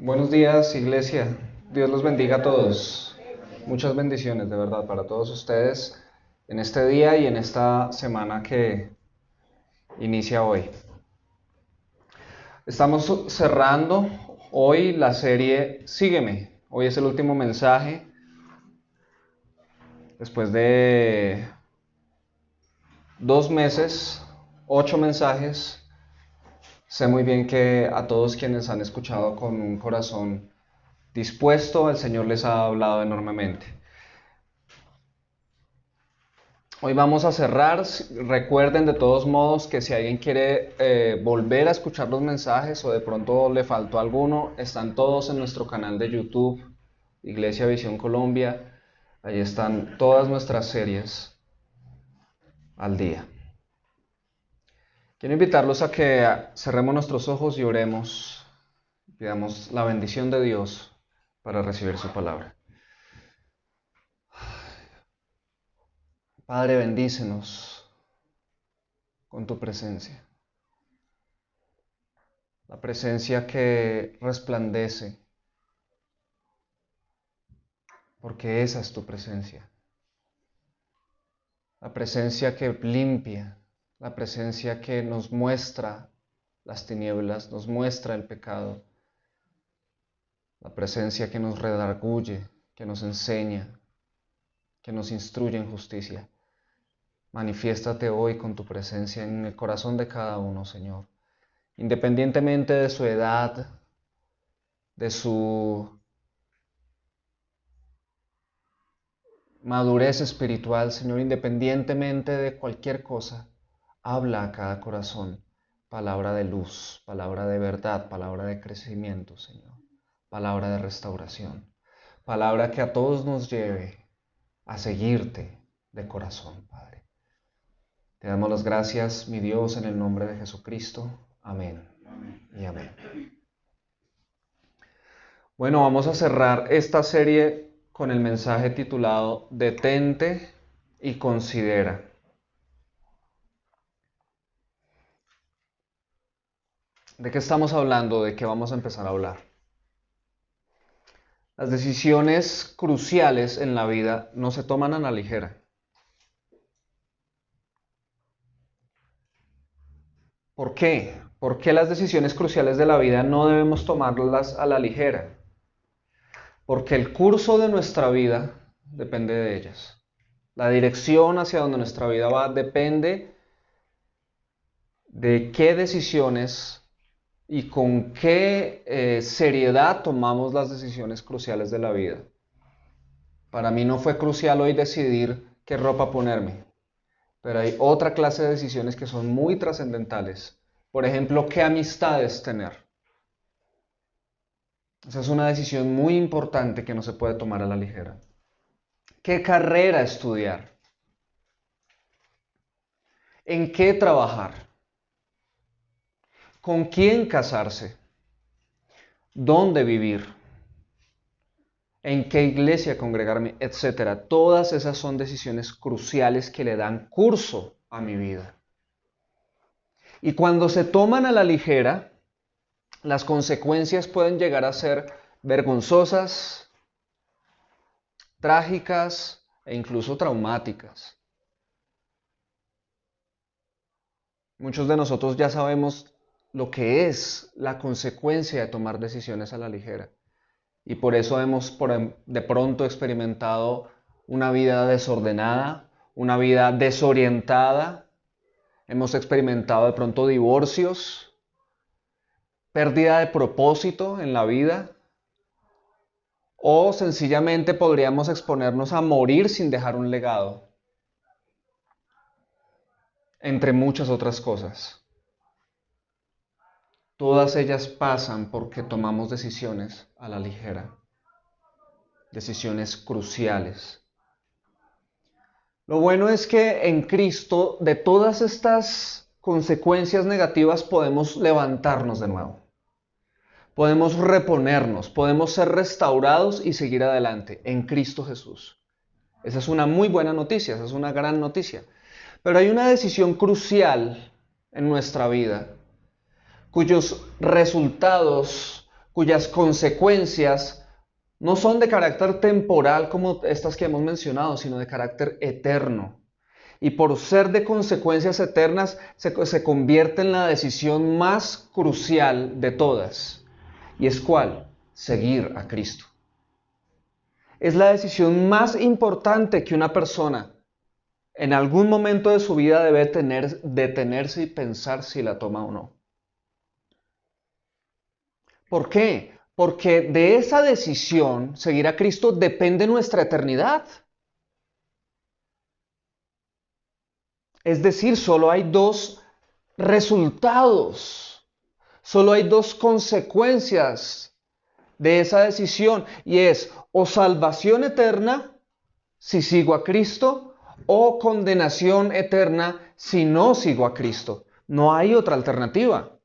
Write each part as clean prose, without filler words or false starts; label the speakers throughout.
Speaker 1: Buenos días, iglesia. Dios los bendiga a todos. Muchas bendiciones, de verdad, para todos ustedes en este día y en esta semana que inicia hoy. Estamos cerrando hoy la serie Sígueme. Hoy es el último mensaje. Después de 2 meses, 8 mensajes, sé muy bien que a todos quienes han escuchado con un corazón dispuesto, el Señor les ha hablado enormemente. Hoy vamos a cerrar. Recuerden de todos modos que si alguien quiere volver a escuchar los mensajes o de pronto le faltó alguno, están todos en nuestro canal de YouTube, Iglesia Visión Colombia. Ahí están todas nuestras series al día. Quiero invitarlos a que cerremos nuestros ojos y oremos. Pidamos la bendición de Dios para recibir su palabra. Padre, bendícenos con tu presencia. La presencia que resplandece, porque esa es tu presencia. La presencia que limpia, la presencia que nos muestra las tinieblas, nos muestra el pecado, la presencia que nos redarguye, que nos enseña, que nos instruye en justicia. Manifiéstate hoy con tu presencia en el corazón de cada uno, Señor. Independientemente de su edad, de su madurez espiritual, Señor, independientemente de cualquier cosa, habla a cada corazón. Palabra de luz, palabra de verdad, palabra de crecimiento, Señor. Palabra de restauración. Palabra que a todos nos lleve a seguirte de corazón, Padre. Te damos las gracias, mi Dios, en el nombre de Jesucristo. Amén. Y amén. Bueno, vamos a cerrar esta serie con el mensaje titulado Detente y considera. ¿De qué estamos hablando? ¿De qué vamos a empezar a hablar? Las decisiones cruciales en la vida no se toman a la ligera. ¿Por qué? ¿Por qué las decisiones cruciales de la vida no debemos tomarlas a la ligera? Porque el curso de nuestra vida depende de ellas. La dirección hacia donde nuestra vida va depende de qué decisiones y con qué seriedad tomamos las decisiones cruciales de la vida. Para mí no fue crucial hoy decidir qué ropa ponerme, pero hay otra clase de decisiones que son muy trascendentales. Por ejemplo, qué amistades tener. Esa es una decisión muy importante que no se puede tomar a la ligera. ¿Qué carrera estudiar? ¿En qué trabajar? ¿Con quién casarse? ¿Dónde vivir? ¿En qué iglesia congregarme? Etcétera. Todas esas son decisiones cruciales que le dan curso a mi vida. Y cuando se toman a la ligera, las consecuencias pueden llegar a ser vergonzosas, trágicas e incluso traumáticas. Muchos de nosotros ya sabemos lo que es la consecuencia de tomar decisiones a la ligera. Y por eso hemos de pronto experimentado una vida desordenada, una vida desorientada. Hemos experimentado de pronto divorcios, pérdida de propósito en la vida. O sencillamente podríamos exponernos a morir sin dejar un legado, entre muchas otras cosas. Todas ellas pasan porque tomamos decisiones a la ligera, decisiones cruciales. Lo bueno es que en Cristo de todas estas consecuencias negativas podemos levantarnos de nuevo. Podemos reponernos, podemos ser restaurados y seguir adelante en Cristo Jesús. Esa es una muy buena noticia, esa es una gran noticia. Pero hay una decisión crucial en nuestra vida, cuyos resultados cuyas consecuencias no son de carácter temporal como estas que hemos mencionado, sino de carácter eterno. Y por ser de consecuencias eternas, se convierte en la decisión más crucial de todas. ¿Y es cuál? Seguir a Cristo. Es la decisión más importante que una persona en algún momento de su vida debe detenerse y pensar si la toma o no. ¿Por qué? Porque de esa decisión, seguir a Cristo, depende nuestra eternidad. Es decir, solo hay dos resultados, solo hay dos consecuencias de esa decisión, y es o salvación eterna si sigo a Cristo, o condenación eterna si no sigo a Cristo. No hay otra alternativa.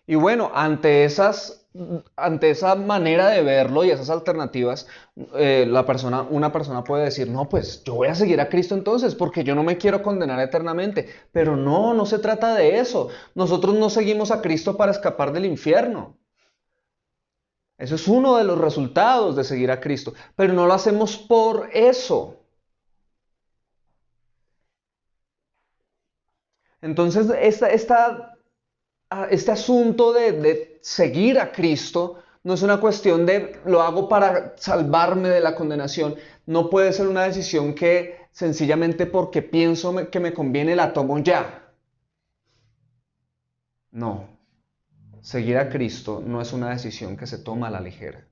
Speaker 1: Y bueno, ante esa manera de verlo y esas alternativas, una persona puede decir, no, pues yo voy a seguir a Cristo entonces, porque yo no me quiero condenar eternamente. Pero no, no se trata de eso. Nosotros no seguimos a Cristo para escapar del infierno. Eso es uno de los resultados de seguir a Cristo, pero no lo hacemos por eso. Entonces, este asunto de seguir a Cristo no es una cuestión de lo hago para salvarme de la condenación. No puede ser una decisión que sencillamente porque pienso que me conviene la tomo ya. No. Seguir a Cristo no es una decisión que se toma a la ligera.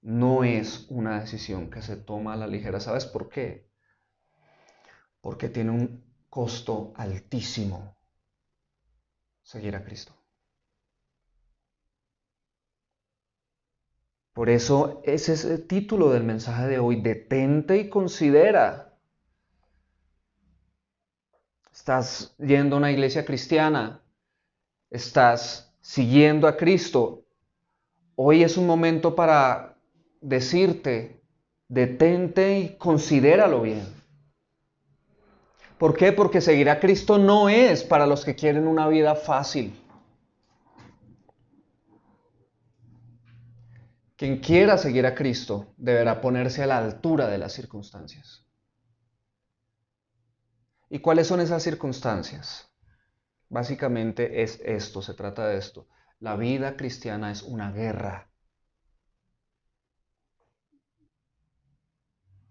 Speaker 1: No es una decisión que se toma a la ligera. ¿Sabes por qué? Porque tiene un costo altísimo seguir a Cristo. Por eso ese es el título del mensaje de hoy, detente y considera. ¿Estás yendo a una iglesia cristiana? ¿Estás siguiendo a Cristo? Hoy es un momento para decirte, detente y considéralo bien. ¿Por qué? Porque seguir a Cristo no es para los que quieren una vida fácil. Quien quiera seguir a Cristo deberá ponerse a la altura de las circunstancias. ¿Y cuáles son esas circunstancias? Básicamente es esto, se trata de esto. La vida cristiana es una guerra.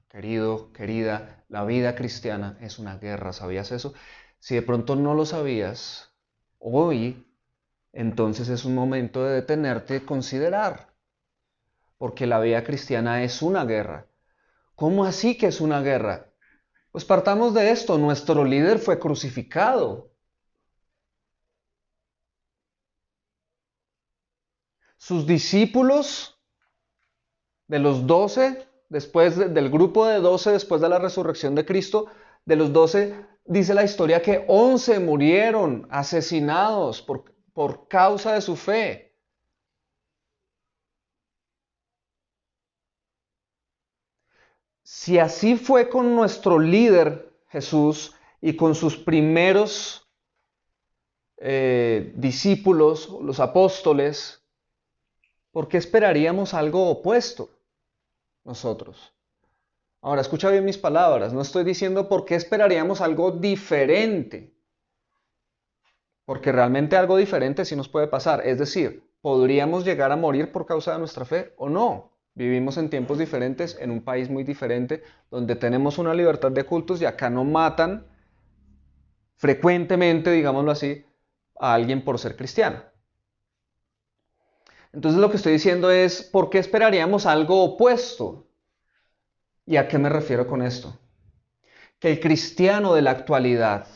Speaker 1: Querido, querida, la vida cristiana es una guerra. ¿Sabías eso? Si de pronto no lo sabías, hoy entonces es un momento de detenerte y considerar. Porque la vida cristiana es una guerra. ¿Cómo así que es una guerra? Pues partamos de esto, nuestro líder fue crucificado. Sus discípulos, de los 12, del grupo de 12 después de la resurrección de Cristo, de los 12 dice la historia que 11 murieron asesinados por causa de su fe. Si así fue con nuestro líder Jesús y con sus primeros discípulos, los apóstoles, ¿por qué esperaríamos algo opuesto nosotros? Ahora, escucha bien mis palabras, no estoy diciendo por qué esperaríamos algo diferente, porque realmente algo diferente sí nos puede pasar, es decir, podríamos llegar a morir por causa de nuestra fe o no. Vivimos en tiempos diferentes, en un país muy diferente, donde tenemos una libertad de cultos y acá no matan frecuentemente, digámoslo así, a alguien por ser cristiano. Entonces lo que estoy diciendo es, ¿por qué esperaríamos algo opuesto? ¿Y a qué me refiero con esto? Que el cristiano de la actualidad,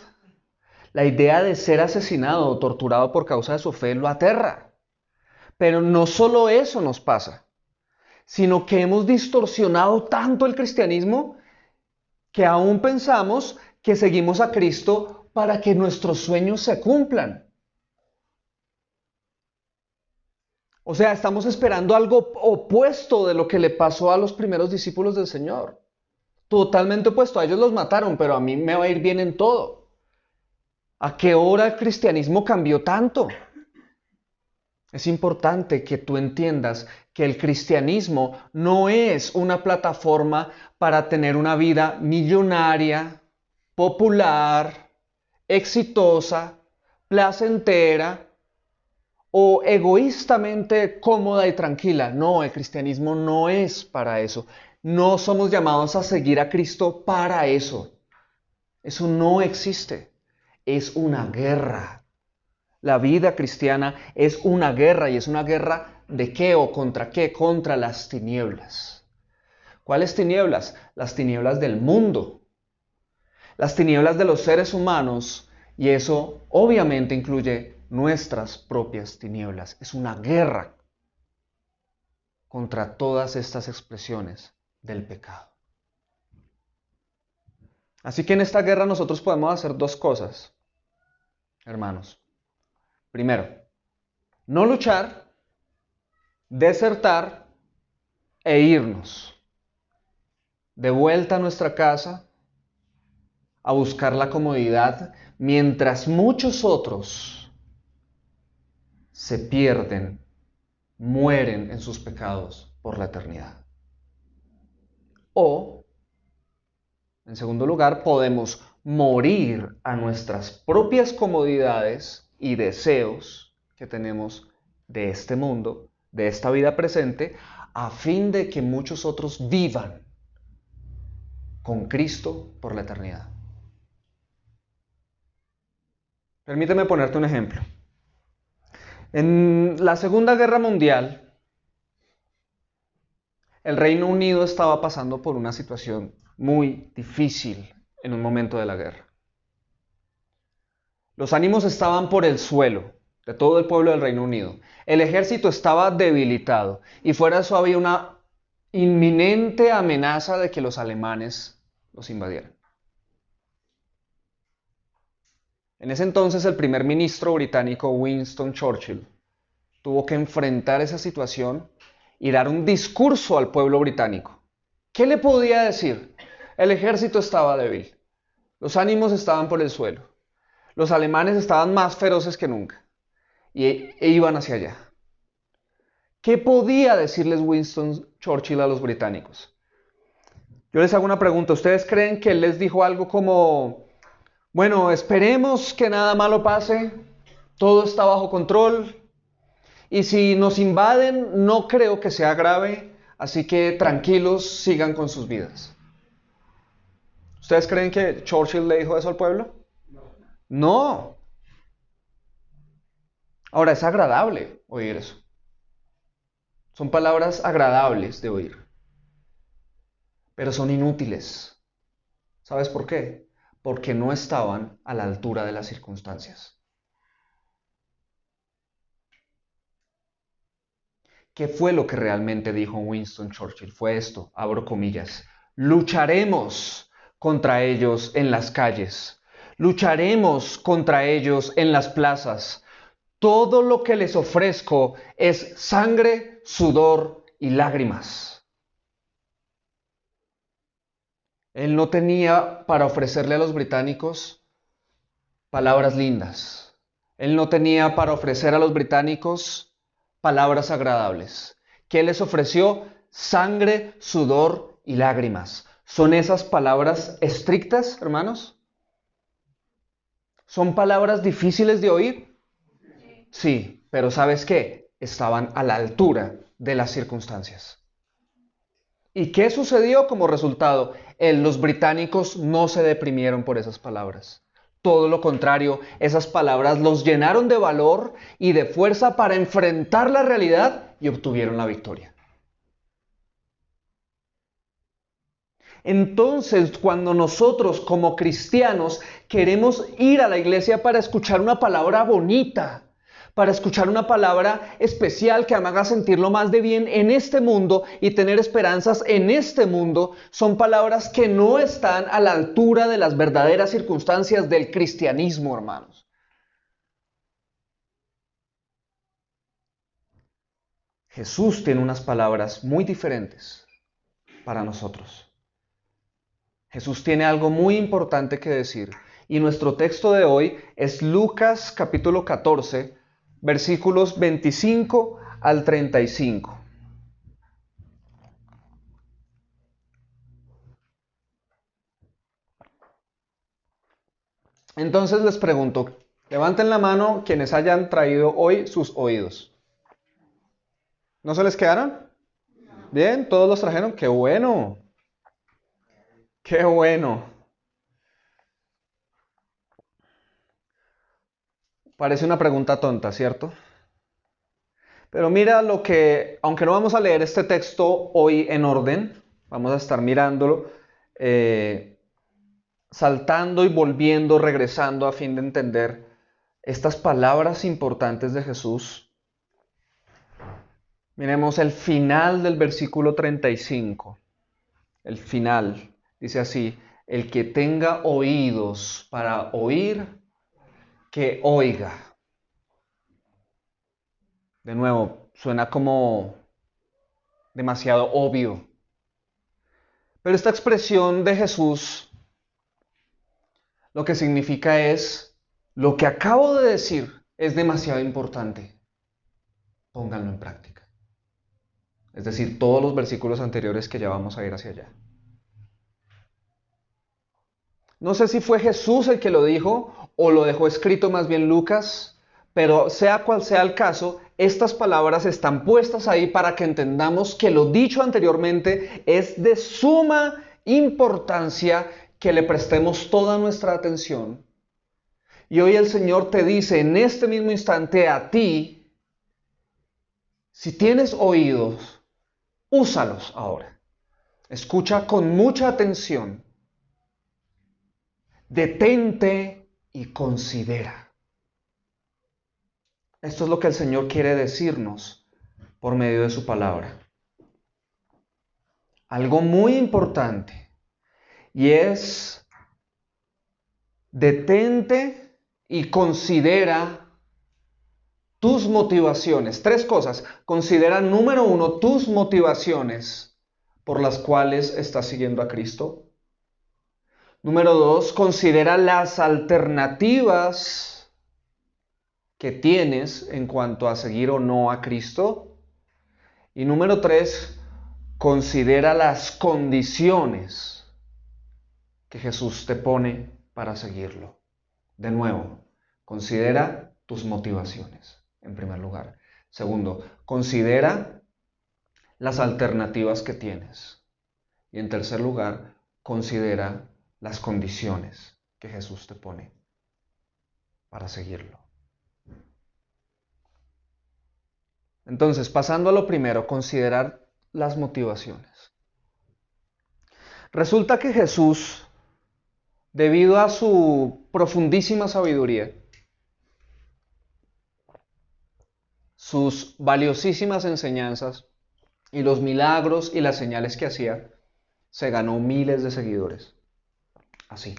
Speaker 1: la idea de ser asesinado o torturado por causa de su fe lo aterra. Pero no solo eso nos pasa, sino que hemos distorsionado tanto el cristianismo que aún pensamos que seguimos a Cristo para que nuestros sueños se cumplan. O sea, estamos esperando algo opuesto de lo que le pasó a los primeros discípulos del Señor. Totalmente opuesto. A ellos los mataron, pero a mí me va a ir bien en todo. ¿A qué hora el cristianismo cambió tanto? Es importante que tú entiendas que el cristianismo no es una plataforma para tener una vida millonaria, popular, exitosa, placentera o egoístamente cómoda y tranquila. No, el cristianismo no es para eso. No somos llamados a seguir a Cristo para eso. Eso no existe. Es una guerra. La vida cristiana es una guerra, y es una guerra ¿de qué o contra qué? Contra las tinieblas. ¿Cuáles tinieblas? Las tinieblas del mundo, las tinieblas de los seres humanos, y eso obviamente incluye nuestras propias tinieblas. Es una guerra contra todas estas expresiones del pecado. Así que en esta guerra nosotros podemos hacer dos cosas, hermanos. Primero, no luchar, desertar e irnos de vuelta a nuestra casa a buscar la comodidad, mientras muchos otros se pierden, mueren en sus pecados por la eternidad. O, en segundo lugar, podemos morir a nuestras propias comodidades y deseos que tenemos de este mundo, de esta vida presente, a fin de que muchos otros vivan con Cristo por la eternidad. Permíteme ponerte un ejemplo. En la Segunda Guerra Mundial, el Reino Unido estaba pasando por una situación muy difícil en un momento de la guerra. Los ánimos estaban por el suelo de todo el pueblo del Reino Unido. El ejército estaba debilitado y fuera de eso había una inminente amenaza de que los alemanes los invadieran. En ese entonces el primer ministro británico Winston Churchill tuvo que enfrentar esa situación y dar un discurso al pueblo británico. ¿Qué le podía decir? El ejército estaba débil, los ánimos estaban por el suelo, los alemanes estaban más feroces que nunca e iban hacia allá. ¿Qué podía decirles Winston Churchill a los británicos? Yo les hago una pregunta. ¿Ustedes creen que él les dijo algo como, bueno, esperemos que nada malo pase, todo está bajo control, y si nos invaden no creo que sea grave, así que tranquilos, sigan con sus vidas? ¿Ustedes creen que Churchill le dijo eso al pueblo? No. Ahora, es agradable oír eso. Son palabras agradables de oír, pero son inútiles. ¿Sabes por qué? Porque no estaban a la altura de las circunstancias. ¿Qué fue lo que realmente dijo Winston Churchill? Fue esto, abro comillas: lucharemos contra ellos en las calles, lucharemos contra ellos en las plazas. Todo lo que les ofrezco es sangre, sudor y lágrimas. Él no tenía para ofrecerle a los británicos palabras lindas. Él no tenía para ofrecer a los británicos palabras agradables. ¿Qué les ofreció? Sangre, sudor y lágrimas. ¿Son esas palabras estrictas, hermanos? ¿Son palabras difíciles de oír? Sí, pero ¿sabes qué? Estaban a la altura de las circunstancias. ¿Y qué sucedió como resultado? Los británicos no se deprimieron por esas palabras. Todo lo contrario, esas palabras los llenaron de valor y de fuerza para enfrentar la realidad y obtuvieron la victoria. Entonces, cuando nosotros como cristianos queremos ir a la iglesia para escuchar una palabra bonita, para escuchar una palabra especial que me haga sentirlo más de bien en este mundo y tener esperanzas en este mundo, son palabras que no están a la altura de las verdaderas circunstancias del cristianismo, hermanos. Jesús tiene unas palabras muy diferentes para nosotros. Jesús tiene algo muy importante que decir. Y nuestro texto de hoy es Lucas capítulo 14, versículos 25 al 35. Entonces les pregunto, levanten la mano quienes hayan traído hoy sus oídos. ¿No se les quedaron? Bien, todos los trajeron. ¡Qué bueno! ¡Qué bueno! Parece una pregunta tonta, ¿cierto? Pero mira lo que, aunque no vamos a leer este texto hoy en orden, vamos a estar mirándolo, saltando y volviendo, regresando a fin de entender estas palabras importantes de Jesús. Miremos el final del versículo 35. El final dice así: el que tenga oídos para oír, que oiga. De nuevo, suena como demasiado obvio. Pero esta expresión de Jesús lo que significa es: lo que acabo de decir es demasiado importante. Pónganlo en práctica. Es decir, todos los versículos anteriores que ya vamos a ir hacia allá. No sé si fue Jesús el que lo dijo o lo dejó escrito más bien Lucas, pero sea cual sea el caso, estas palabras están puestas ahí para que entendamos que lo dicho anteriormente es de suma importancia que le prestemos toda nuestra atención. Y hoy el Señor te dice en este mismo instante a ti: si tienes oídos, úsalos ahora. Escucha con mucha atención. Detente y considera. Esto es lo que el Señor quiere decirnos por medio de su palabra. Algo muy importante, y es: detente y considera tus motivaciones. Tres cosas. Considera, número uno, tus motivaciones por las cuales estás siguiendo a Cristo. Número dos, considera las alternativas que tienes en cuanto a seguir o no a Cristo. Y número tres, considera las condiciones que Jesús te pone para seguirlo. De nuevo, considera tus motivaciones, en primer lugar. Segundo, considera las alternativas que tienes. Y en tercer lugar, considera las condiciones que Jesús te pone para seguirlo. Entonces, pasando a lo primero, considerar las motivaciones. Resulta que Jesús, debido a su profundísima sabiduría, sus valiosísimas enseñanzas y los milagros y las señales que hacía, se ganó miles de seguidores. Así.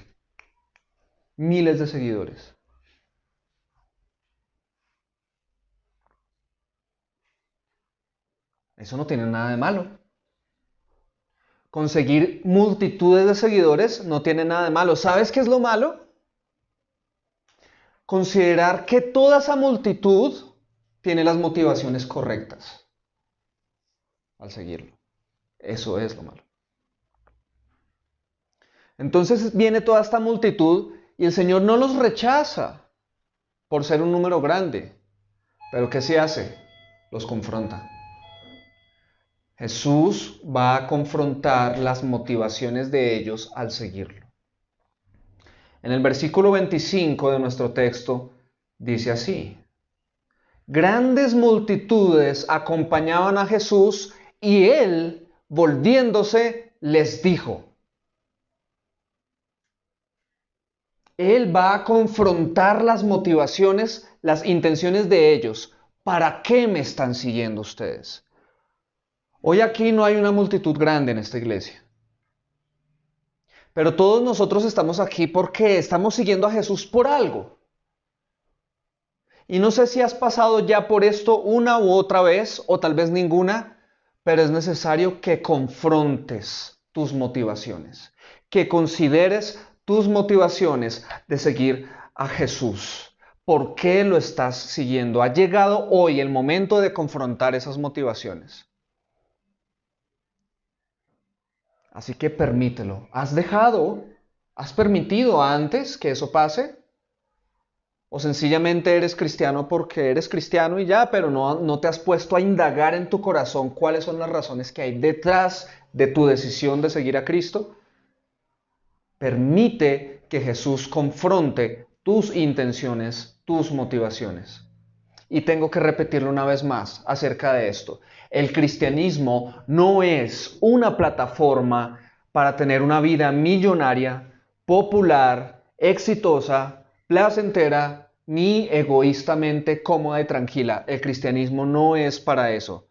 Speaker 1: Miles de seguidores. Eso no tiene nada de malo. Conseguir multitudes de seguidores no tiene nada de malo. ¿Sabes qué es lo malo? Considerar que toda esa multitud tiene las motivaciones correctas al seguirlo. Eso es lo malo. Entonces viene toda esta multitud y el Señor no los rechaza por ser un número grande. Pero ¿qué se hace? Los confronta. Jesús va a confrontar las motivaciones de ellos al seguirlo. En el versículo 25 de nuestro texto dice así: grandes multitudes acompañaban a Jesús y él, volviéndose, les dijo. Él va a confrontar las motivaciones, las intenciones de ellos. ¿Para qué me están siguiendo ustedes? Hoy aquí no hay una multitud grande en esta iglesia. Pero todos nosotros estamos aquí porque estamos siguiendo a Jesús por algo. Y no sé si has pasado ya por esto una u otra vez, o tal vez ninguna, pero es necesario que confrontes tus motivaciones, que consideres tus motivaciones de seguir a Jesús. por qué lo estás siguiendo. Ha llegado hoy el momento de confrontar esas motivaciones. Así que permítelo. ¿Has permitido antes que eso pase? ¿O sencillamente eres cristiano porque eres cristiano y ya, pero no te has puesto a indagar en tu corazón cuáles son las razones que hay detrás de tu decisión de seguir a Cristo? Permite que Jesús confronte tus intenciones, tus motivaciones. Y tengo que repetirlo una vez más acerca de esto. El cristianismo no es una plataforma para tener una vida millonaria, popular, exitosa, placentera, ni egoístamente cómoda y tranquila. El cristianismo no es para eso.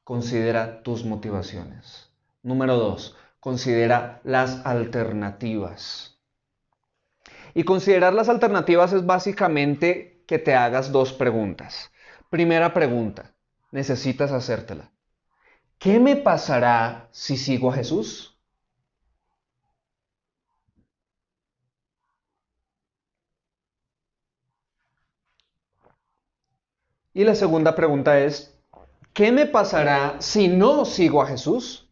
Speaker 1: Considera tus motivaciones. Número 2, considera las alternativas. Y considerar las alternativas es básicamente que te hagas dos preguntas. Primera pregunta, necesitas hacértela. ¿Qué me pasará si sigo a Jesús? Y la segunda pregunta es, ¿qué me pasará si no sigo a Jesús?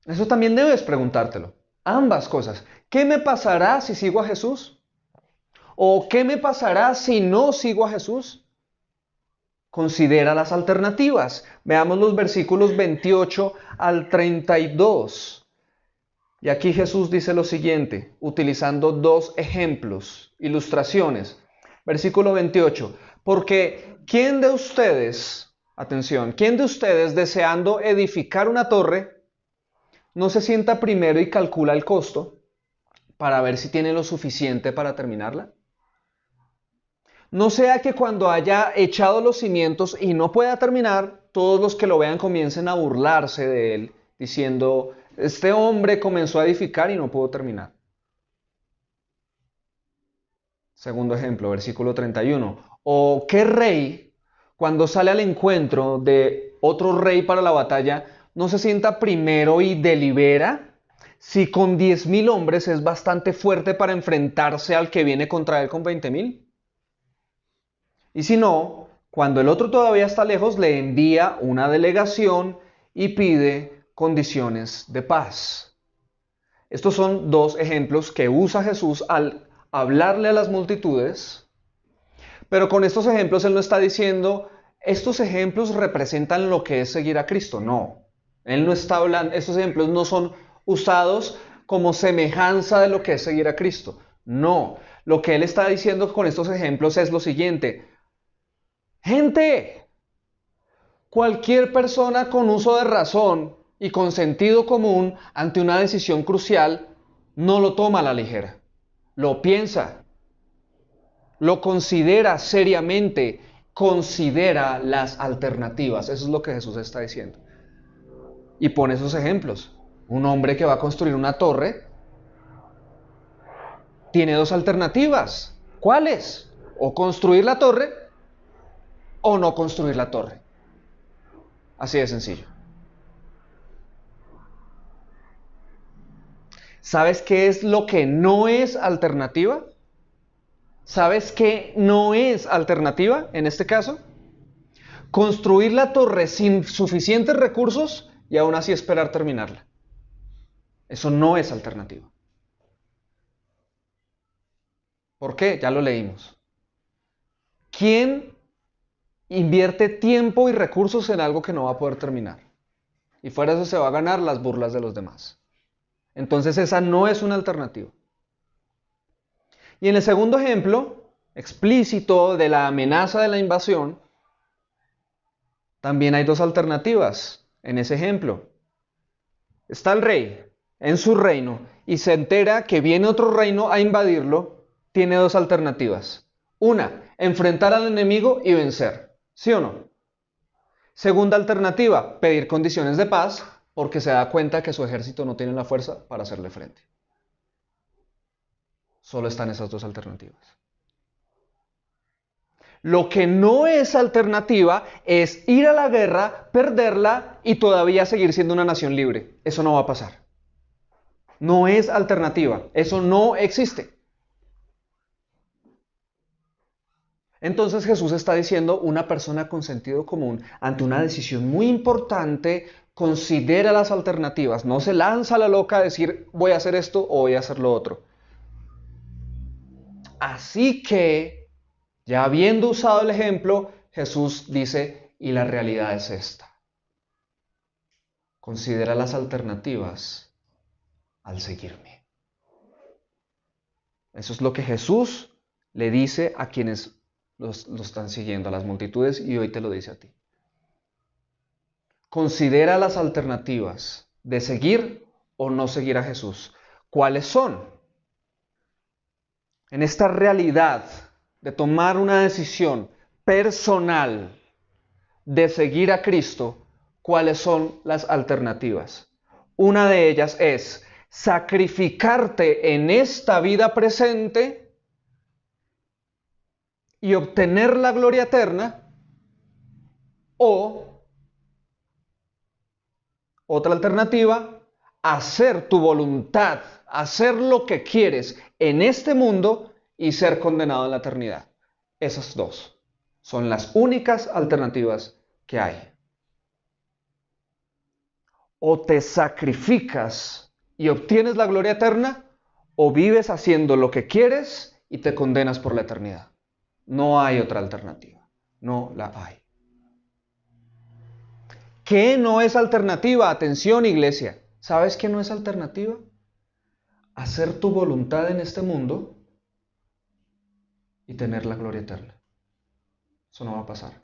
Speaker 1: Eso también debes preguntártelo. Ambas cosas. ¿Qué me pasará si sigo a Jesús? ¿O qué me pasará si no sigo a Jesús? Considera las alternativas. Veamos los versículos 28 al 32. Y aquí Jesús dice lo siguiente, utilizando dos ejemplos, ilustraciones. Versículo 28. Porque ¿quién de ustedes, atención, quién de ustedes deseando edificar una torre, no se sienta primero y calcula el costo para ver si tiene lo suficiente para terminarla? No sea que cuando haya echado los cimientos y no pueda terminar, todos los que lo vean comiencen a burlarse de él, diciendo, este hombre comenzó a edificar y no pudo terminar. Segundo ejemplo, versículo 31. ¿O qué rey, cuando sale al encuentro de otro rey para la batalla, no se sienta primero y delibera si con 10,000 hombres es bastante fuerte para enfrentarse al que viene contra él con 20,000? Y si no, cuando el otro todavía está lejos, le envía una delegación y pide condiciones de paz. Estos son dos ejemplos que usa Jesús al hablarle a las multitudes, pero con estos ejemplos él no está diciendo, estos ejemplos representan lo que es seguir a Cristo. No, él no está hablando, estos ejemplos no son usados como semejanza de lo que es seguir a Cristo. No, lo que él está diciendo con estos ejemplos es lo siguiente. Gente, cualquier persona con uso de razón y con sentido común ante una decisión crucial no lo toma a la ligera. Lo piensa, lo considera seriamente, considera las alternativas. Eso es lo que Jesús está diciendo. Y pone esos ejemplos. Un hombre que va a construir una torre tiene dos alternativas. ¿Cuáles? O construir la torre o no construir la torre. Así de sencillo. ¿Sabes qué es lo que no es alternativa? ¿Sabes qué no es alternativa en este caso? Construir la torre sin suficientes recursos y aún así esperar terminarla. Eso no es alternativa. ¿Por qué? Ya lo leímos. ¿Quién invierte tiempo y recursos en algo que no va a poder terminar? Y fuera de eso se va a ganar las burlas de los demás. Entonces esa no es una alternativa. Y en el segundo ejemplo, explícito de la amenaza de la invasión, también hay dos alternativas en ese ejemplo. Está el rey en su reino y se entera que viene otro reino a invadirlo, tiene dos alternativas. Una, enfrentar al enemigo y vencer. ¿Sí o no? Segunda alternativa, pedir condiciones de paz porque se da cuenta que su ejército no tiene la fuerza para hacerle frente. Solo están esas dos alternativas. Lo que no es alternativa es ir a la guerra, perderla y todavía seguir siendo una nación libre. Eso no va a pasar. No es alternativa. Eso no existe. Entonces Jesús está diciendo, una persona con sentido común, ante una decisión muy importante, considera las alternativas, no se lanza a la loca a decir voy a hacer esto o voy a hacer lo otro. Así que, ya habiendo usado el ejemplo, Jesús dice, y la realidad es esta. Considera las alternativas al seguirme. Eso es lo que Jesús le dice a quienes lo están siguiendo, a las multitudes, y hoy te lo dice a ti. Considera las alternativas de seguir o no seguir a Jesús. ¿Cuáles son? En esta realidad de tomar una decisión personal de seguir a Cristo, ¿cuáles son las alternativas? Una de ellas es sacrificarte en esta vida presente y obtener la gloria eterna, o otra alternativa, hacer tu voluntad, hacer lo que quieres en este mundo y ser condenado en la eternidad. Esas dos son las únicas alternativas que hay. O te sacrificas y obtienes la gloria eterna, o vives haciendo lo que quieres y te condenas por la eternidad. No hay otra alternativa. No la hay. ¿Qué no es alternativa? Atención, iglesia. ¿Sabes qué no es alternativa? Hacer tu voluntad en este mundo y tener la gloria eterna. Eso no va a pasar.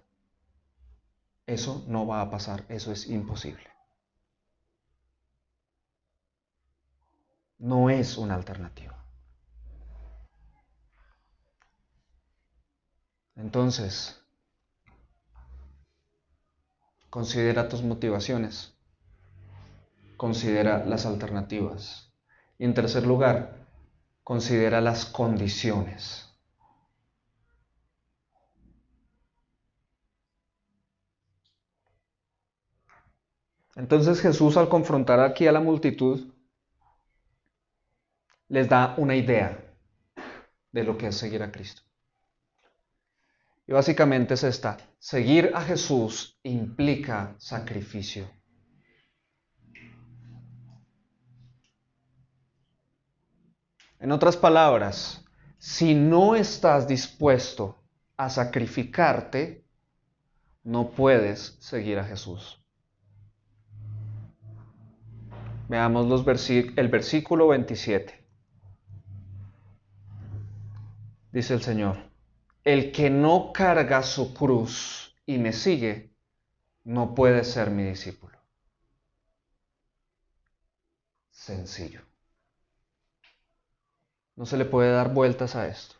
Speaker 1: Eso no va a pasar. Eso es imposible. No es una alternativa. Entonces, considera tus motivaciones. Considera las alternativas. Y en tercer lugar, considera las condiciones. Entonces Jesús, al confrontar aquí a la multitud, les da una idea de lo que es seguir a Cristo. Y básicamente es esta: seguir a Jesús implica sacrificio. En otras palabras, si no estás dispuesto a sacrificarte, no puedes seguir a Jesús. Veamos el versículo 27. Dice el Señor: el que no carga su cruz y me sigue, no puede ser mi discípulo. Sencillo. No se le puede dar vueltas a esto.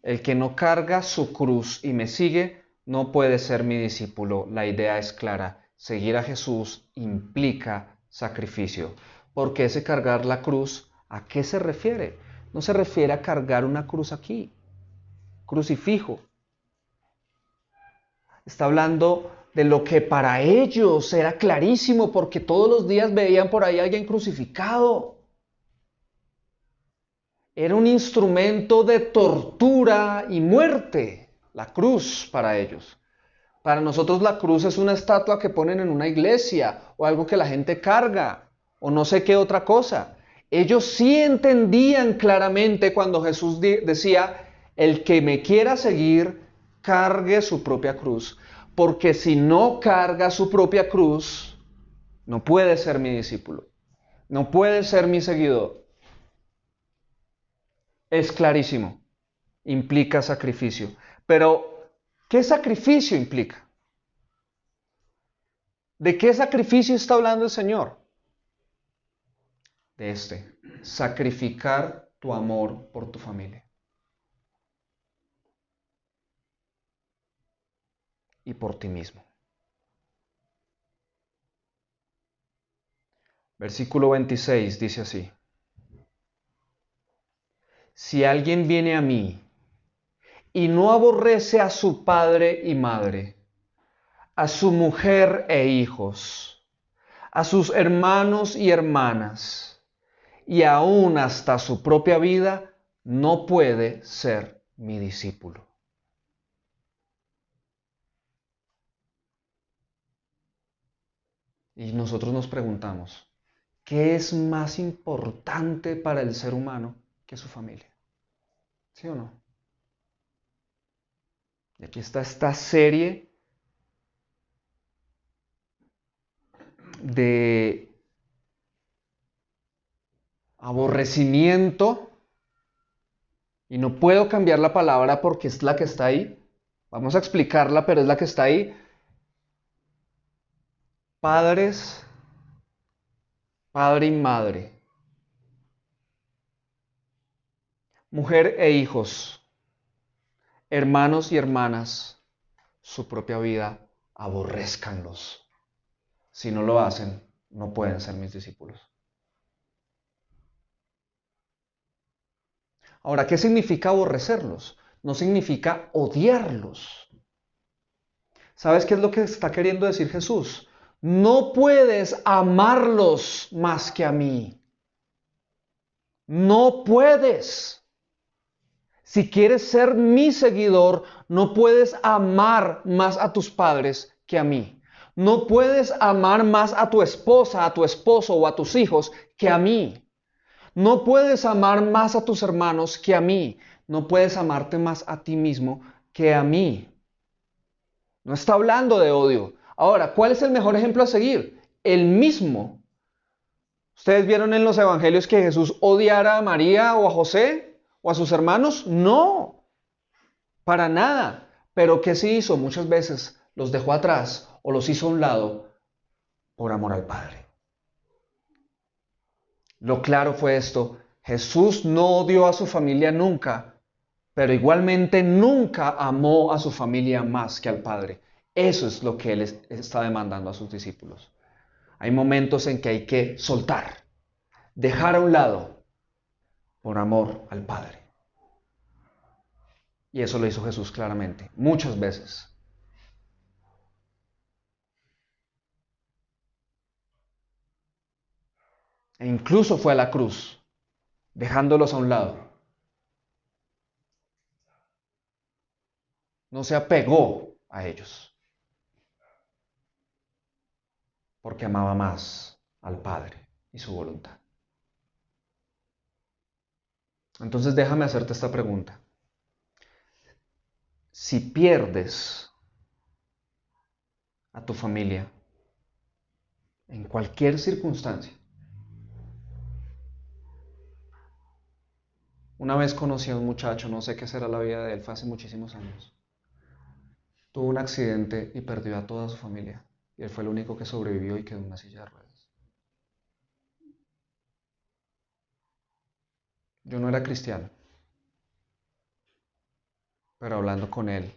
Speaker 1: El que no carga su cruz y me sigue, no puede ser mi discípulo. La idea es clara. Seguir a Jesús implica sacrificio. Porque ese cargar la cruz, ¿a qué se refiere? No se refiere a cargar una cruz aquí, crucifijo. Está hablando de lo que para ellos era clarísimo, porque todos los días veían por ahí a alguien crucificado. Era un instrumento de tortura y muerte, la cruz para ellos. Para nosotros la cruz es una estatua que ponen en una iglesia o algo que la gente carga o no sé qué otra cosa. Ellos sí entendían claramente cuando Jesús decía: el que me quiera seguir, cargue su propia cruz. Porque si no carga su propia cruz, no puede ser mi discípulo. No puede ser mi seguidor. Es clarísimo. Implica sacrificio. Pero, ¿qué sacrificio implica? ¿De qué sacrificio está hablando el Señor? De sacrificar tu amor por tu familia. Y por ti mismo. Versículo 26 dice así: si alguien viene a mí y no aborrece a su padre y madre, a su mujer e hijos, a sus hermanos y hermanas, y aún hasta su propia vida, no puede ser mi discípulo. Y nosotros nos preguntamos, ¿qué es más importante para el ser humano que su familia? ¿Sí o no? Y aquí está esta serie de aborrecimiento, y no puedo cambiar la palabra porque es la que está ahí. Vamos a explicarla, pero es la que está ahí. Padres, padre y madre, mujer e hijos, hermanos y hermanas, su propia vida, aborrézcanlos. Si no lo hacen, no pueden ser mis discípulos. Ahora, ¿qué significa aborrecerlos? No significa odiarlos. ¿Sabes qué es lo que está queriendo decir Jesús? No puedes amarlos más que a mí. No puedes. Si quieres ser mi seguidor, no puedes amar más a tus padres que a mí. No puedes amar más a tu esposa, a tu esposo o a tus hijos que a mí. No puedes amar más a tus hermanos que a mí. No puedes amarte más a ti mismo que a mí. No está hablando de odio. Ahora, ¿cuál es el mejor ejemplo a seguir? El mismo. ¿Ustedes vieron en los evangelios que Jesús odiara a María o a José o a sus hermanos? No, para nada. Pero ¿qué sí hizo? Muchas veces los dejó atrás o los hizo a un lado por amor al Padre. Lo claro fue esto. Jesús no odió a su familia nunca, pero igualmente nunca amó a su familia más que al Padre. Eso es lo que Él está demandando a sus discípulos. Hay momentos en que hay que soltar, dejar a un lado por amor al Padre. Y eso lo hizo Jesús claramente, muchas veces. E incluso fue a la cruz, dejándolos a un lado. No se apegó a ellos, porque amaba más al Padre y su voluntad. Entonces déjame hacerte esta pregunta. Si pierdes a tu familia en cualquier circunstancia, una vez conocí a un muchacho, no sé qué será la vida de él, fue hace muchísimos años. Tuvo un accidente y perdió a toda su familia. Y él fue el único que sobrevivió y quedó en una silla de ruedas. Yo no era cristiano, pero hablando con él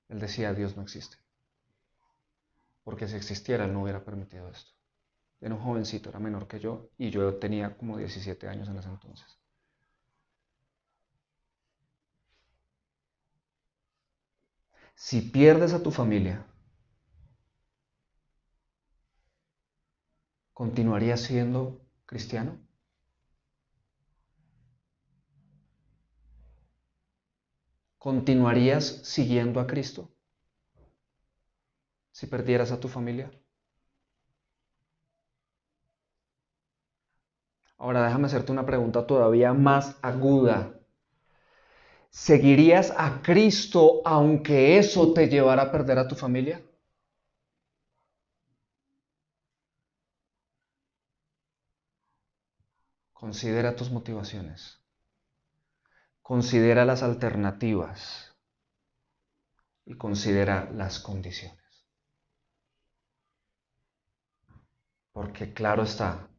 Speaker 1: decía, Dios no existe. Porque si existiera, él no hubiera permitido esto. Era un jovencito, era menor que yo, y yo tenía como 17 años en ese entonces. Si pierdes a tu familia, ¿continuarías siendo cristiano? ¿Continuarías siguiendo a Cristo si perdieras a tu familia? Ahora déjame hacerte una pregunta todavía más aguda. ¿Seguirías a Cristo aunque eso te llevara a perder a tu familia? Considera tus motivaciones. Considera las alternativas y considera las condiciones. Porque claro está,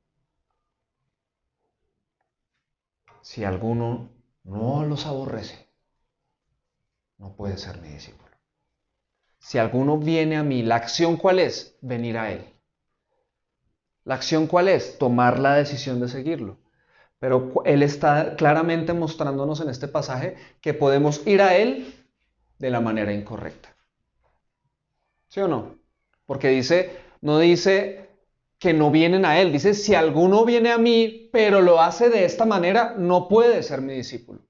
Speaker 1: si alguno no los aborrece, no puede ser mi discípulo. Si alguno viene a mí, ¿la acción cuál es? Venir a Él. ¿La acción cuál es? Tomar la decisión de seguirlo. Pero Él está claramente mostrándonos en este pasaje que podemos ir a Él de la manera incorrecta. ¿Sí o no? Porque no dice que no vienen a Él, dice si alguno viene a mí, pero lo hace de esta manera, no puede ser mi discípulo.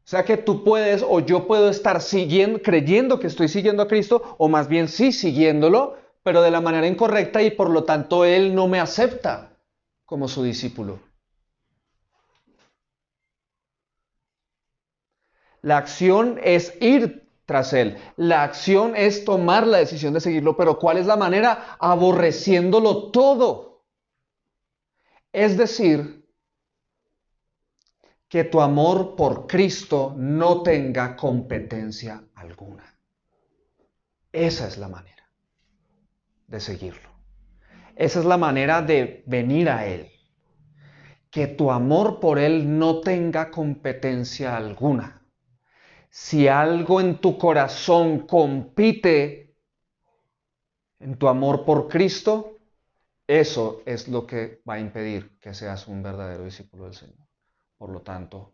Speaker 1: O sea que tú puedes o yo puedo estar siguiendo, creyendo que estoy siguiendo a Cristo, o más bien sí siguiéndolo, pero de la manera incorrecta y por lo tanto Él no me acepta como su discípulo. La acción es ir tras Él. La acción es tomar la decisión de seguirlo, pero ¿cuál es la manera? Aborreciéndolo todo. Es decir, que tu amor por Cristo no tenga competencia alguna. Esa es la manera de seguirlo. Esa es la manera de venir a Él. Que tu amor por Él no tenga competencia alguna. Si algo en tu corazón compite en tu amor por Cristo, eso es lo que va a impedir que seas un verdadero discípulo del Señor. Por lo tanto,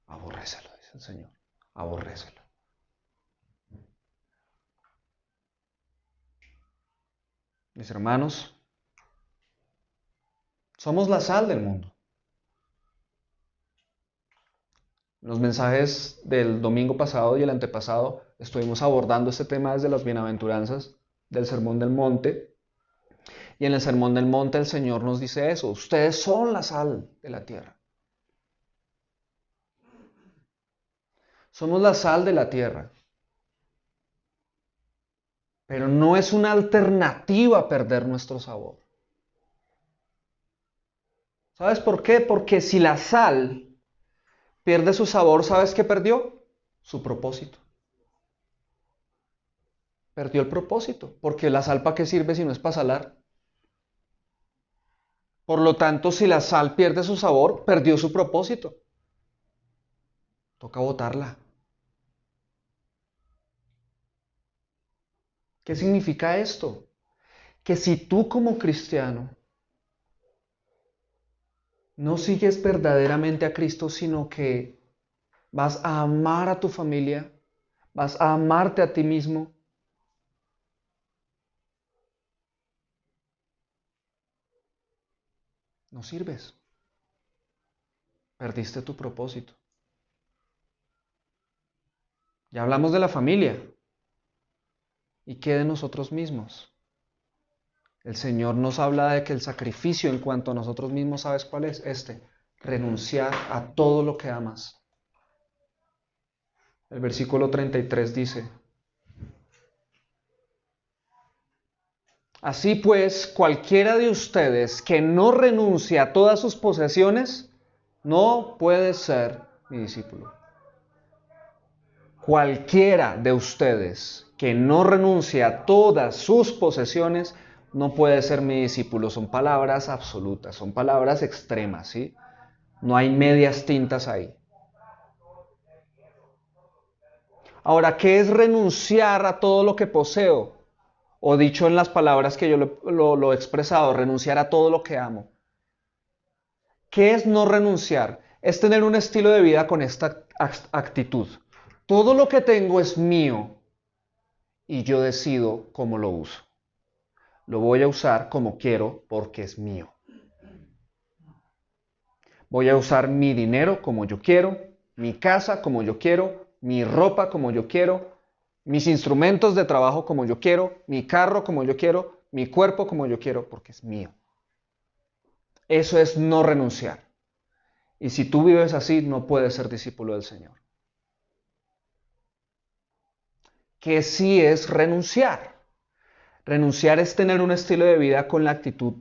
Speaker 1: aborrécelo, dice el Señor. Aborrécelo. Mis hermanos, somos la sal del mundo. En los mensajes del domingo pasado y el antepasado estuvimos abordando este tema desde las bienaventuranzas del Sermón del Monte. Y en el Sermón del Monte el Señor nos dice eso: ustedes son la sal de la tierra. Somos la sal de la tierra. Pero no es una alternativa perder nuestro sabor. ¿Sabes por qué? Porque si la sal pierde su sabor, ¿sabes qué perdió? Su propósito. Perdió el propósito. Porque la sal, ¿para qué sirve si no es para salar? Por lo tanto, si la sal pierde su sabor, perdió su propósito. Toca botarla. ¿Qué significa esto? Que si tú como cristiano no sigues verdaderamente a Cristo, sino que vas a amar a tu familia, vas a amarte a ti mismo, no sirves. Perdiste tu propósito. Ya hablamos de la familia. ¿Y qué de nosotros mismos? El Señor nos habla de que el sacrificio en cuanto a nosotros mismos, ¿sabes cuál es? Renunciar a todo lo que amas. El versículo 33 dice: así pues, cualquiera de ustedes que no renuncie a todas sus posesiones, no puede ser mi discípulo. Cualquiera de ustedes que no renuncie a todas sus posesiones, no puede ser mi discípulo. Son palabras absolutas, son palabras extremas, ¿sí? No hay medias tintas ahí. Ahora, ¿qué es renunciar a todo lo que poseo? O dicho en las palabras que yo lo he expresado, renunciar a todo lo que amo. ¿Qué es no renunciar? Es tener un estilo de vida con esta actitud. Todo lo que tengo es mío y yo decido cómo lo uso. Lo voy a usar como quiero porque es mío. Voy a usar mi dinero como yo quiero, mi casa como yo quiero, mi ropa como yo quiero, mis instrumentos de trabajo como yo quiero, mi carro como yo quiero, mi cuerpo como yo quiero, porque es mío. Eso es no renunciar. Y si tú vives así, no puedes ser discípulo del Señor. ¿Qué sí es renunciar? Renunciar es tener un estilo de vida con la actitud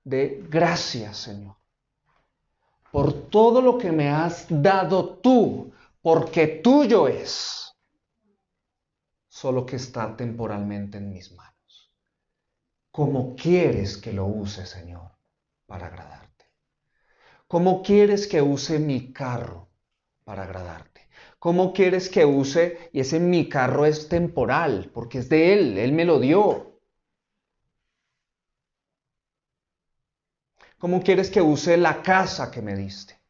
Speaker 1: de gracias, Señor, por todo lo que me has dado tú, porque tuyo es, solo que está temporalmente en mis manos. ¿Cómo quieres que lo use, Señor, para agradarte? ¿Cómo quieres que use mi carro para agradarte? ¿Cómo quieres que use, y ese mi carro es temporal, porque es de Él me lo dio? ¿Cómo quieres que use la casa que me diste?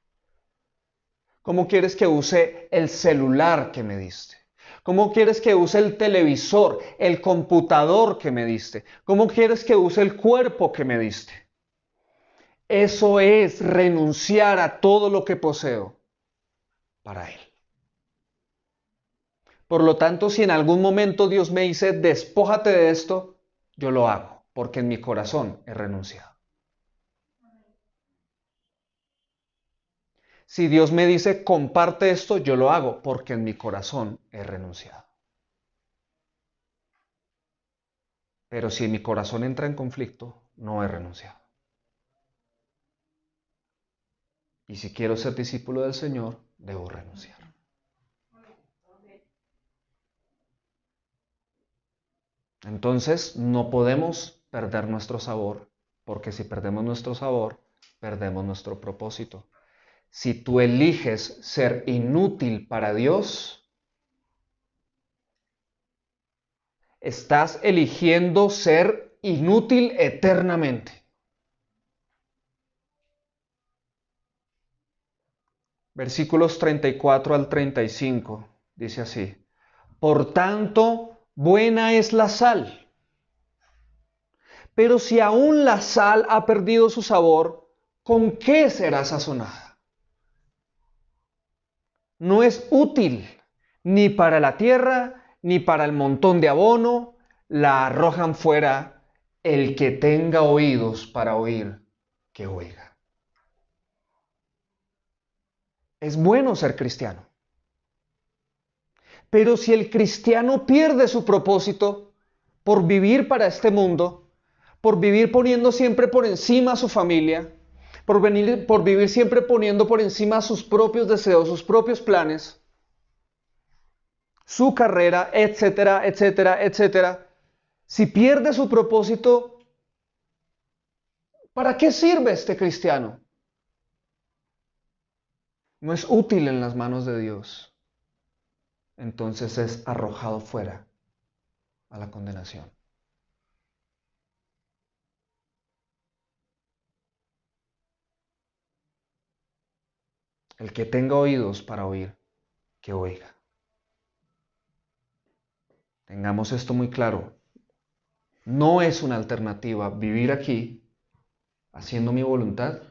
Speaker 1: ¿Cómo quieres que use el celular que me diste? ¿Cómo quieres que use el televisor, el computador que me diste? ¿Cómo quieres que use el cuerpo que me diste? Eso es renunciar a todo lo que poseo para Él. Por lo tanto, si en algún momento Dios me dice, despójate de esto, yo lo hago, porque en mi corazón he renunciado. Si Dios me dice, comparte esto, yo lo hago, porque en mi corazón he renunciado. Pero si mi corazón entra en conflicto, no he renunciado. Y si quiero ser discípulo del Señor, debo renunciar. Entonces, no podemos perder nuestro sabor, porque si perdemos nuestro sabor, perdemos nuestro propósito. Si tú eliges ser inútil para Dios, estás eligiendo ser inútil eternamente. Versículos 34 al 35 dice así: Por tanto, buena es la sal, pero si aún la sal ha perdido su sabor, ¿con qué será sazonada? No es útil ni para la tierra, ni para el montón de abono, la arrojan fuera. El que tenga oídos para oír, que oiga. Es bueno ser cristiano. Pero si el cristiano pierde su propósito por vivir para este mundo, por vivir poniendo siempre por encima a su familia, por vivir siempre poniendo por encima sus propios deseos, sus propios planes, su carrera, etcétera, etcétera, etcétera, si pierde su propósito, ¿para qué sirve este cristiano? No es útil en las manos de Dios. Entonces es arrojado fuera a la condenación. El que tenga oídos para oír, que oiga. Tengamos esto muy claro. No es una alternativa vivir aquí haciendo mi voluntad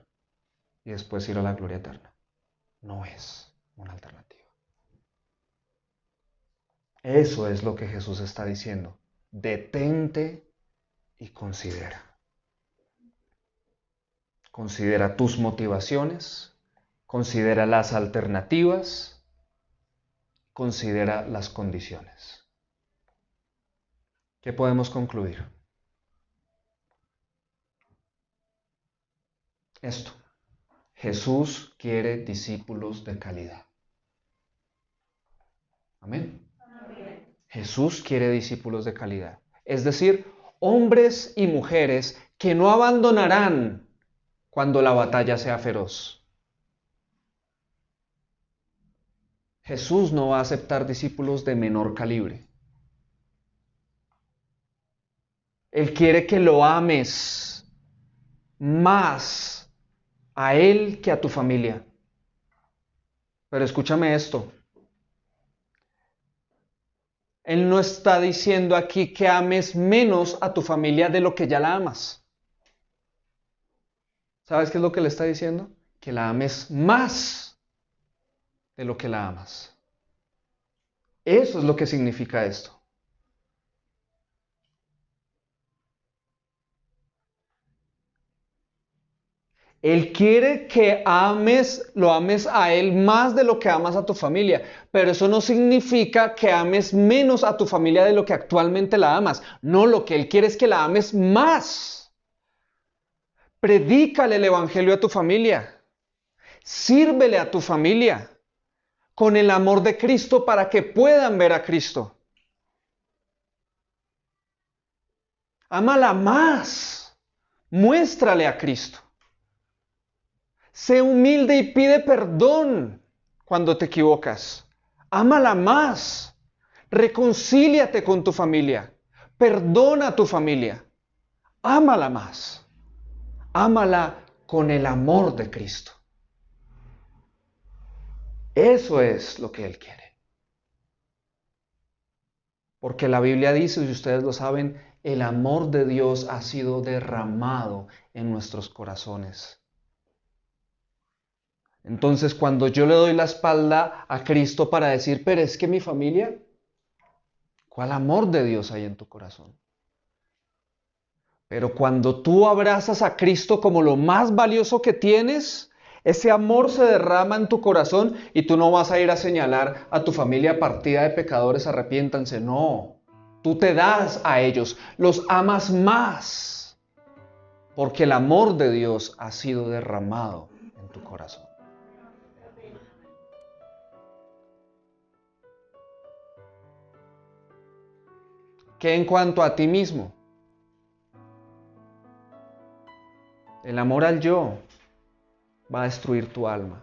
Speaker 1: y después ir a la gloria eterna. No es una alternativa. Eso es lo que Jesús está diciendo. Detente y considera. Considera tus motivaciones, considera las alternativas, considera las condiciones. ¿Qué podemos concluir? Esto. Jesús quiere discípulos de calidad. Amén. Amén. Jesús quiere discípulos de calidad. Es decir, hombres y mujeres que no abandonarán cuando la batalla sea feroz. Jesús no va a aceptar discípulos de menor calibre. Él quiere que lo ames más a Él que a tu familia. Pero escúchame esto. Él no está diciendo aquí que ames menos a tu familia de lo que ya la amas. ¿Sabes qué es lo que le está diciendo? Que la ames más de lo que la amas. Eso es lo que significa esto. Él quiere que lo ames a Él más de lo que amas a tu familia, pero eso no significa que ames menos a tu familia de lo que actualmente la amas. No, lo que Él quiere es que la ames más. Predícale el evangelio a tu familia. Sírvele a tu familia con el amor de Cristo para que puedan ver a Cristo. Ámala más. Muéstrale a Cristo. Sé humilde y pide perdón cuando te equivocas. Ámala más. Reconcíliate con tu familia. Perdona a tu familia. Ámala más. Ámala con el amor de Cristo. Eso es lo que Él quiere. Porque la Biblia dice, y ustedes lo saben, el amor de Dios ha sido derramado en nuestros corazones. Entonces, cuando yo le doy la espalda a Cristo para decir, pero es que mi familia, ¿Cuál amor de Dios hay en tu corazón? Pero cuando tú abrazas a Cristo como lo más valioso que tienes, ese amor se derrama en tu corazón y tú no vas a ir a señalar a tu familia partida de pecadores, arrepiéntanse. No, tú te das a ellos, los amas más, porque el amor de Dios ha sido derramado en tu corazón. ¿Qué en cuanto a ti mismo? El amor al yo va a destruir tu alma.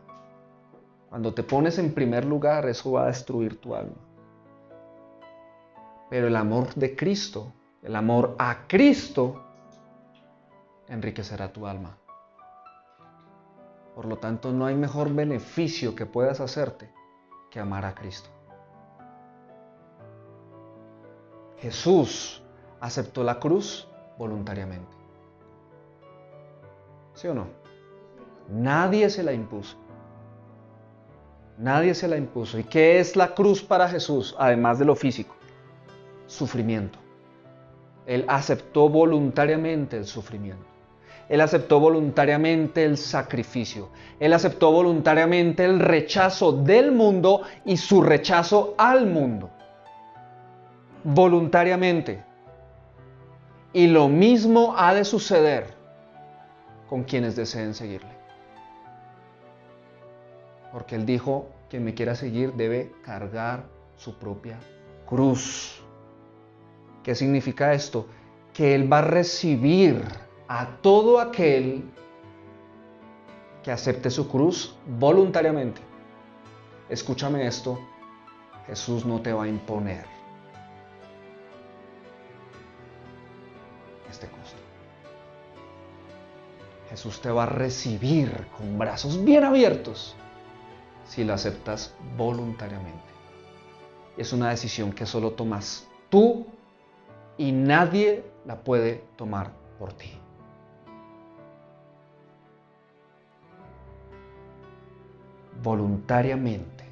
Speaker 1: Cuando te pones en primer lugar, eso va a destruir tu alma. Pero el amor de Cristo, el amor a Cristo, enriquecerá tu alma. Por lo tanto, no hay mejor beneficio que puedas hacerte que amar a Cristo. Jesús aceptó la cruz voluntariamente. ¿Sí o no? Nadie se la impuso. Nadie se la impuso. ¿Y qué es la cruz para Jesús, además de lo físico? Sufrimiento. Él aceptó voluntariamente el sufrimiento. Él aceptó voluntariamente el sacrificio. Él aceptó voluntariamente el rechazo del mundo y su rechazo al mundo. Voluntariamente. Y lo mismo ha de suceder con quienes deseen seguirle. Porque Él dijo, quien me quiera seguir debe cargar su propia cruz. ¿Qué significa esto? Que Él va a recibir a todo aquel que acepte su cruz voluntariamente. Escúchame esto, Jesús no te va a imponer este costo. Jesús te va a recibir con brazos bien abiertos si lo aceptas voluntariamente. Es una decisión que solo tomas tú y nadie la puede tomar por ti. Voluntariamente,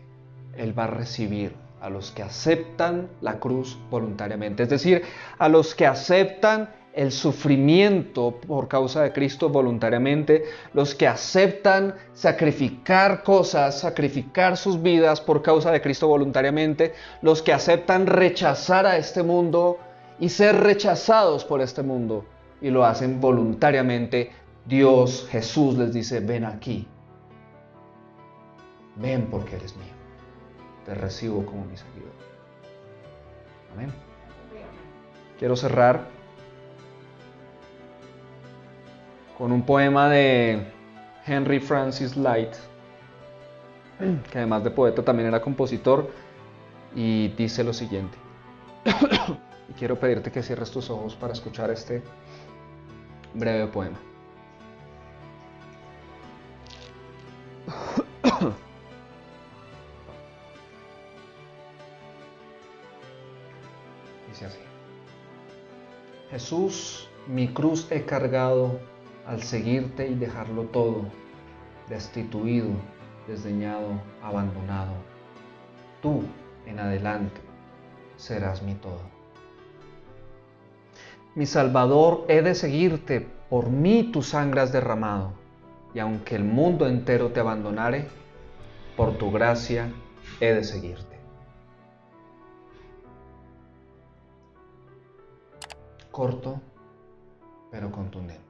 Speaker 1: Él va a recibir a los que aceptan la cruz voluntariamente, es decir, a los que aceptan el sufrimiento por causa de Cristo voluntariamente, los que aceptan sacrificar cosas, sacrificar sus vidas por causa de Cristo voluntariamente, los que aceptan rechazar a este mundo y ser rechazados por este mundo y lo hacen voluntariamente. Dios, Jesús les dice, ven aquí, ven porque eres mío, te recibo como mi seguidor. Amén. Quiero cerrar con un poema de Henry Francis Lyte, que además de poeta también era compositor, y dice lo siguiente. Y quiero pedirte que cierres tus ojos para escuchar este breve poema. Dice así. Jesús, mi cruz he cargado al seguirte y dejarlo todo, destituido, desdeñado, abandonado. Tú, en adelante, serás mi todo. Mi Salvador, he de seguirte, por mí tu sangre has derramado, y aunque el mundo entero te abandonare, por tu gracia he de seguirte. Corto, pero contundente.